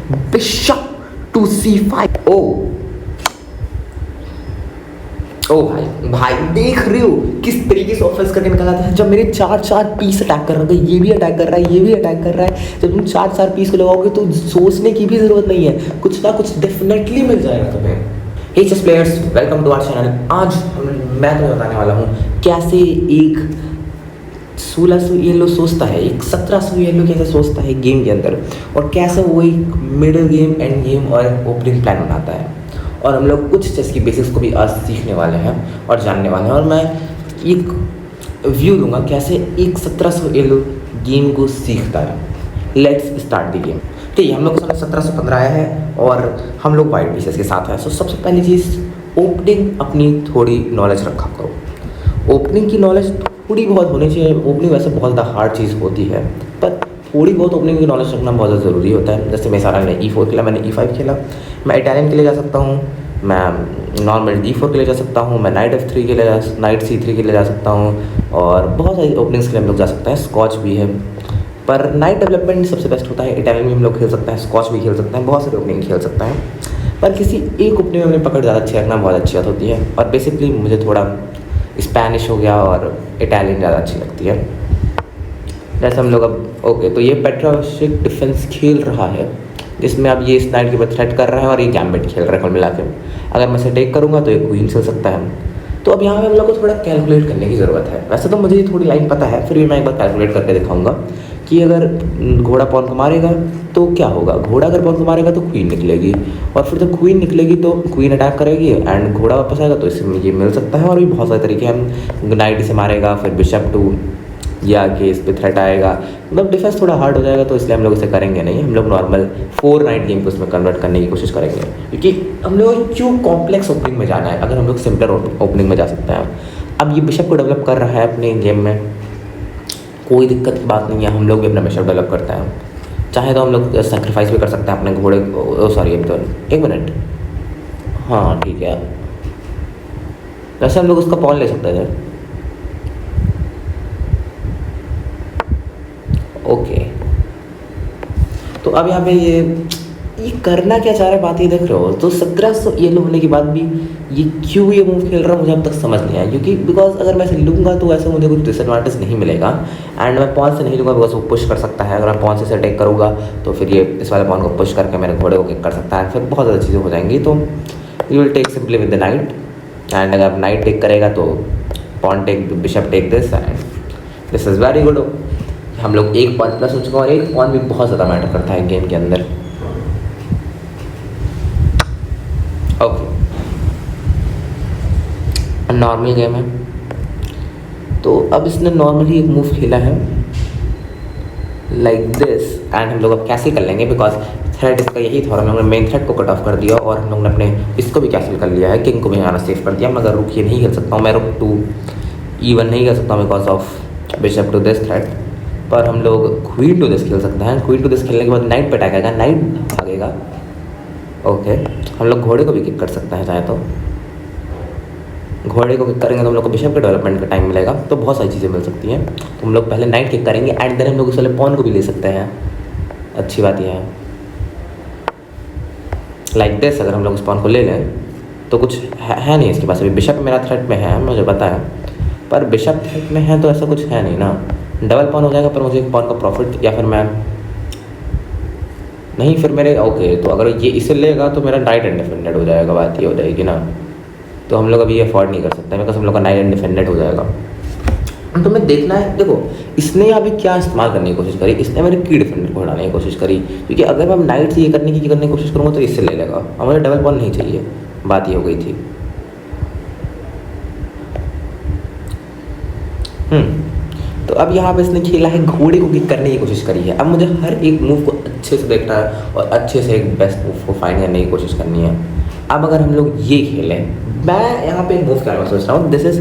Bishop to C5। ओ भाई देख रहे हो किस तरीके से ऑफेंस करके निकाला था। जब मेरे चार पीस अटैक कर रहे थे, ये भी अटैक कर रहा है, ये भी अटैक कर रहा है। जब तुम चार पीस को लगाओगे तो सोचने की भी जरूरत नहीं है, कुछ ना कुछ डेफिनेटली मिल जाएगा तुम्हें। Hey chess players, welcome to our channel. आज मैं तुम्हें बताने वाला हूँ कैसे एक 1600 येलो सोचता है, एक 1700 येलो कैसे सोचता है गेम के अंदर, और कैसे वो एक मिडिल गेम, एंड गेम और ओपनिंग प्लान बनाता है। और हम लोग कुछ चेस की बेसिक्स को भी आज सीखने वाले हैं और जानने वाले हैं। और मैं एक व्यू दूंगा कैसे एक 1700 येलो गेम को सीखता है। Let's start the game. ठीक है, हम लोग के सामने 1715 आया है और हम लोग वाइट पीसेस के साथ हैं। सो सबसे पहली चीज़, ओपनिंग अपनी थोड़ी नॉलेज रखा करो। ओपनिंग की नॉलेज थोड़ी बहुत होनी चाहिए। ओपनिंग वैसे बहुत ज़्यादा हार्ड चीज़ होती है, पर थोड़ी बहुत ओपनिंग की नॉलेज रखना बहुत ज़्यादा ज़रूरी होता है। जैसे मेरे सारा ने E4 खेला, मैंने E5 खेला, मैं इटालियन के लिए जा सकता हूँ, मैं नॉर्मल D4 के लिए जा सकता हूँ, मैं नाइट F3 के लिए, नाइट C3 के लिए जा सकता हूँ, और बहुत सारी ओपनिंग्स के लिए हम लोग जा सकते हैं। स्कॉच भी है, पर नाइट डेवलपमेंट सबसे बेस्ट होता है। इटालियन भी हम लोग खेल सकते हैं, स्कॉच भी खेल सकते हैं, बहुत सारी ओपनिंग खेल सकते हैं। पर किसी एक ओपनिंग में पकड़ ज़्यादा अच्छी रखना बहुत अच्छी बात होती है। और बेसिकली मुझे थोड़ा स्पेनिश हो गया और इटालियन ज़्यादा अच्छी लगती है। जैसे हम लोग अब ओके, तो ये पेट्रोशिक डिफेंस खेल रहा है, जिसमें अब ये इस नाइट के ऊपर थ्रेट कर रहा है और ये गैम्बिट खेल रहा है। कुल मिला के अगर मैं इसे टेक करूँगा तो ये क्वीन चल सकता है। तो अब यहाँ पे हम लोग को थोड़ा कैलकुलेट करने की ज़रूरत है। वैसे तो मुझे ये थोड़ी लाइन पता है, फिर भी मैं एक बार कैलकुलेट करके दिखाऊंगा कि अगर घोड़ा पॉन को मारेगा तो क्या होगा। घोड़ा अगर पॉन को मारेगा तो क्वीन निकलेगी, और फिर जब क्वीन निकलेगी तो क्वीन अटैक करेगी एंड घोड़ा वापस आएगा, तो इसमें ये मिल सकता है। और भी बहुत सारे तरीके हम नाइट से मारेगा, फिर बिशप टू या कि इस पर थ्रेट आएगा, मतलब डिफेंस थोड़ा हार्ड हो जाएगा, तो इसलिए हम लोग इसे करेंगे नहीं। हम लोग नॉर्मल 4 नाइट गेम को उसमें कन्वर्ट करने की कोशिश करेंगे, क्योंकि हम लोग क्यों कॉम्प्लेक्स ओपनिंग में जाना है अगर हम लोग सिंपलर ओपनिंग में जा सकते हैं। अब ये बिशप को डेवलप कर रहा है अपने गेम में, कोई दिक्कत की बात नहीं है। हम लोग भी अपना बिशप डेवलप करते हैं, चाहे तो हम लोग सेक्रीफाइस भी कर सकते हैं अपने घोड़े को। सॉरी, तो 1 मिनट, हाँ ठीक है। वैसे हम लोग उसका पॉन ले सकते थे। ओके, तो अब यहाँ पे ये करना क्या चाह रहा है, बात ये देख रहे हो। तो 1700 येलो होने के बाद भी ये क्यों ये मूव खेल रहा है मुझे अब तक समझ नहीं आया। क्योंकि बिकॉज अगर मैं इसे लूँगा तो ऐसे मुझे कुछ डिसएडवांटेज नहीं मिलेगा, एंड मैं पॉन से नहीं लूँगा बिकॉज वो पुश कर सकता है। अगर मैं पॉन से अटैक करूँगा तो फिर ये इस वाले पॉन को पुश करके मेरे घोड़े को किक कर सकता है, फिर बहुत ज़्यादा चीज़ें हो जाएंगी। तो you will take simply with the knight, and अगर नाइट टेक करेगा तो pawn take, bishop take this, and this is very good. हम लोग एक पॉन प्लस हो चुका, और एक पॉन भी बहुत ज़्यादा मैटर करता है गेम के अंदर। ओके, नॉर्मल गेम है, तो अब इसने नॉर्मली एक मूव खेला है लाइक दिस, एंड हम लोग अब कैसे कर लेंगे बिकॉज थ्रेड इसका यही था। हम लोगों ने मेन थ्रेड को कट ऑफ कर दिया, और हम लोगों ने अपने इसको भी कैंसिल कर लिया है, किंग को भी आना सेव कर दिया। मगर रुक ये नहीं खेल सकता हूँ मैं, रुक टू E1 नहीं कर सकता हूँ because of bishop to this thread. पर हम लोग क्वीन टू दिस खेल सकते हैं। क्वीन टू दिस खेलने के बाद नाइट पे अटैक आएगा, नाइट भागेगा। ओके, हम लोग घोड़े को भी किक कर सकते हैं चाहे तो। घोड़े को किक करेंगे तो हम लोग को बिशप के डेवलपमेंट का टाइम मिलेगा, तो बहुत सारी चीज़ें मिल सकती हैं। तो हम लोग पहले नाइट किक करेंगे, एंड देन हम लोग उस वाले पॉन को भी ले सकते हैं। अच्छी बात यह है लाइक दिस, अगर हम लोग उस पॉन को ले लें तो कुछ है नहीं इसके पास। अभी बिशप मेरा थ्रेट में है, मुझे पता है, पर बिशप थ्रेट में है तो ऐसा कुछ है नहीं ना। डबल पॉन हो जाएगा, पर मुझे एक पॉन का प्रॉफिट, या फिर मैं नहीं, फिर मेरे ओके। तो अगर ये इसे लेगा तो मेरा नाइट इंडिपेंडेंट हो जाएगा, बात ये हो जाएगी ना। तो हम लोग अभी ये अफोर्ड नहीं कर सकते बिकॉज हम लोग का नाइट इंडिपेंडेंट हो जाएगा। तो मैं देखना है, देखो इसने अभी क्या इस्तेमाल करने की कोशिश करी। इसने मेरे की डिफेंडर को हटाने की कोशिश करी, क्योंकि अगर मैं नाइट से ये करने की कोशिश करूँगा तो इससे ले लेगा, और मुझे डबल पॉन नहीं चाहिए। बात ये हो गई थी। तो अब यहाँ पे इसने खेला है, घोड़े को किक करने की कोशिश करी है। अब मुझे हर एक मूव को अच्छे से देखना है और अच्छे से एक बेस्ट मूव को फाइंड करने की कोशिश करनी है। अब अगर हम लोग ये खेलें, मैं यहाँ पे एक मूव करने में सोच रहा हूँ, this is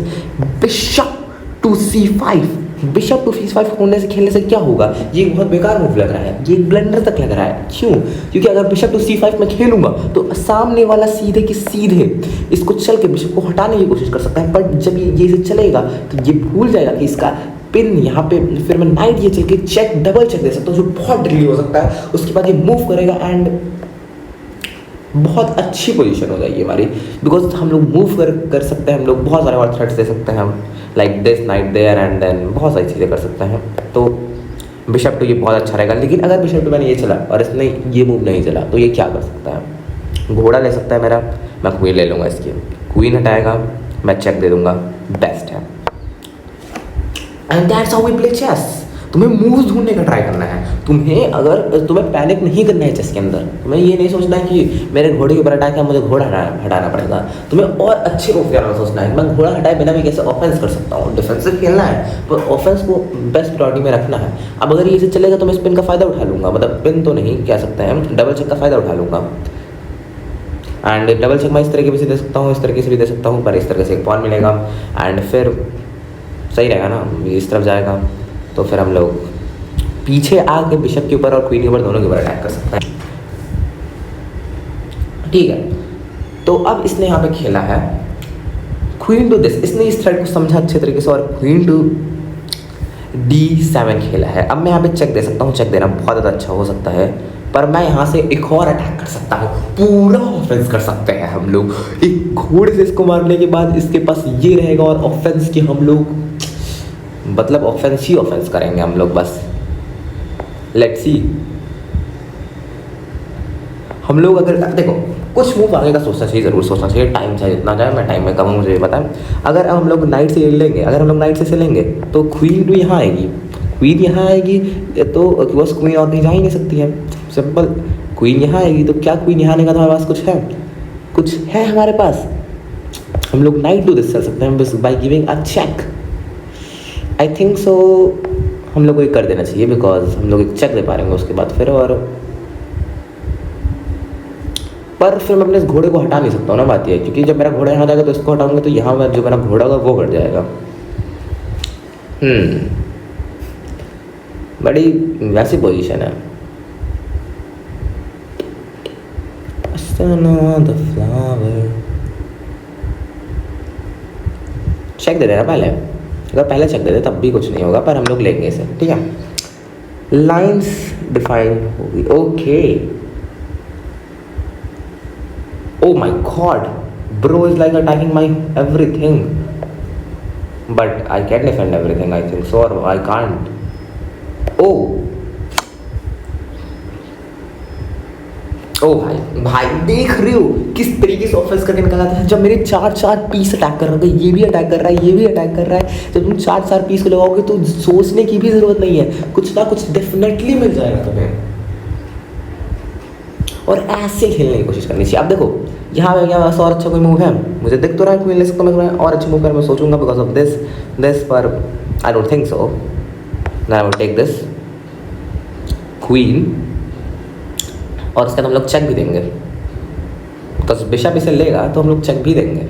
bishop to C5। Bishop to C5 होने से खेलने से क्या होगा, ये बहुत बेकार मूव लग रहा है, ये ब्लंडर तक लग रहा है। क्यों? क्योंकि अगर बिशप टू C5 में खेलूंगा तो सामने वाला सीधे के सीधे इसको चल के बिशप को हटाने की कोशिश कर सकता है। बट जब ये इसे चलेगा तो ये भूल जाएगा कि इसका पिन यहाँ पे, फिर मैं नाइट ये चल के चेक डबल चेक दे सकता हूँ जो बहुत डिले हो सकता है। उसके बाद ये मूव करेगा एंड बहुत अच्छी पोजीशन हो जाएगी हमारी, बिकॉज हम लोग मूव कर सकते हैं, हम लोग बहुत सारे और थ्रेड्स दे सकते हैं, हम like this knight there and then बहुत सारी चीज़ें कर सकते हैं। तो बिशप टू ये बहुत अच्छा रहेगा। लेकिन अगर बिशप टू मैंने ये चला और इसने ये मूव नहीं चला तो ये क्या कर सकता है, घोड़ा ले सकता है मेरा, मैं क्वीन ले लूँगा इसकी, क्वीन हटाएगा, मैं चेक दे दूँगा, बेस्ट है। And that's how we play chess. तुम्हें मूव्स ढूंढने का ट्राई करना है। तुम्हें पैनिक नहीं करना है चेस के अंदर। तुम्हें ये नहीं सोचना है कि मेरे घोड़े के ऊपर अटैक है, मुझे घोड़ा हटाना पड़ेगा। तुम्हें और अच्छे मूव करना सोचना है, मैं घोड़ा हटाए बिना भी कैसे ऑफेंस कर सकता हूँ। डिफेंसिव खेलना है पर ऑफेंस को बेस्ट प्रायोरिटी में रखना है। अब अगर ये चलेगा तो मैं स्पिन का फ़ायदा उठा लूँगा, मतलब पिन तो नहीं कह सकते हैं, डबल चेक का फ़ायदा उठा लूँगा। एंड डबल चेक मैं इस तरीके से दे सकता हूँ, इस तरीके से भी दे सकता हूँ, पर इस तरीके से एक पॉन मिलेगा एंड फिर सही रहेगा ना, इस तरफ जाएगा तो फिर हम लोग पीछे आके बिशप के ऊपर और क्वीन के ऊपर दोनों के ऊपर अटैक कर सकते हैं। ठीक है, तो अब इसने यहाँ पे खेला है क्वीन टू दिस, इसने इस थ्रेड को समझा अच्छे तरीके से और क्वीन टू D7 खेला है। अब मैं यहाँ पे चेक दे सकता हूँ, चेक देना बहुत ज़्यादा अच्छा हो सकता है, पर मैं यहाँ से एक और अटैक कर सकता हूँ, पूरा ऑफेंस कर सकते हैं हम लोग। एक घोड़े से इसको मारने के बाद इसके पास ये रहेगा और ऑफेंस की हम लोग मतलब ऑफेंस ही ऑफेंस करेंगे हम लोग बस। Let's see. हम लोग अगर देखो कुछ मूव आगे का सोचना चाहिए, ज़रूर सोचना चाहिए, टाइम चाहिए जितना जाए, मैं टाइम में कम हूँ मुझे पता है। अगर हम लोग नाइट से लेंगे, अगर हम लोग नाइट से लेंगे तो क्वीन टू यहाँ आएगी, क्वीन यहाँ आएगी तो बस क्वीन और कहीं जा ही नहीं सकती है, सिंपल। क्वीन यहाँ आएगी तो क्या क्वीन यहाँ आने का तो हमारे पास कुछ है हमारे पास। हम लोग नाइट टू दिस चल सकते हैं बस by giving a check. I think so हम लोग को ये कर देना चाहिए, बिकॉज हम लोग एक चेक दे पा रहे हैं उसके बाद फिर। और पर फिर मैं अपने इस घोड़े को हटा नहीं सकता हूँ ना, बात ये है, क्योंकि जब मेरा घोड़ा यहाँ जाएगा तो इसको हटाऊंगा तो यहाँ जो मेरा घोड़ा होगा वो कट जाएगा। बड़ी वैसी पोजीशन है। चेक दे देना पहले, अगर पहले चेक दे दे तब भी कुछ नहीं होगा, पर हम लोग लेंगे इसे, ठीक है। लाइंस डिफाइन होगी, okay. Oh my god, bro is like attacking my everything, but I can defend everything I think so, or I can't. Oh भाई देख रहे हो किस तरीके से ऑफेंस करके निकला था। जब मेरे चार पीस अटैक कर रहे हैं, ये भी अटैक कर रहा है, ये भी अटैक कर रहा है। जब तुम चार पीस को लगाओगे तो सोचने की भी जरूरत नहीं है, कुछ ना कुछ डेफिनेटली मिल जाएगा तुम्हें। और ऐसे खेलने की कोशिश करनी चाहिए। अब देखो यहाँ पे क्या और अच्छा कोई मूव है, मुझे दिख तो रहा है क्वीन ले सकता हूँ मैं, और अच्छे मूव कर मैं सोचूंगा बिकॉज ऑफ दिस पर I don't think so. I will take this queen और उसके बाद हम लोग चेक भी देंगे, बिकॉज बिशप इसे लेगा तो हम लोग चेक भी देंगे।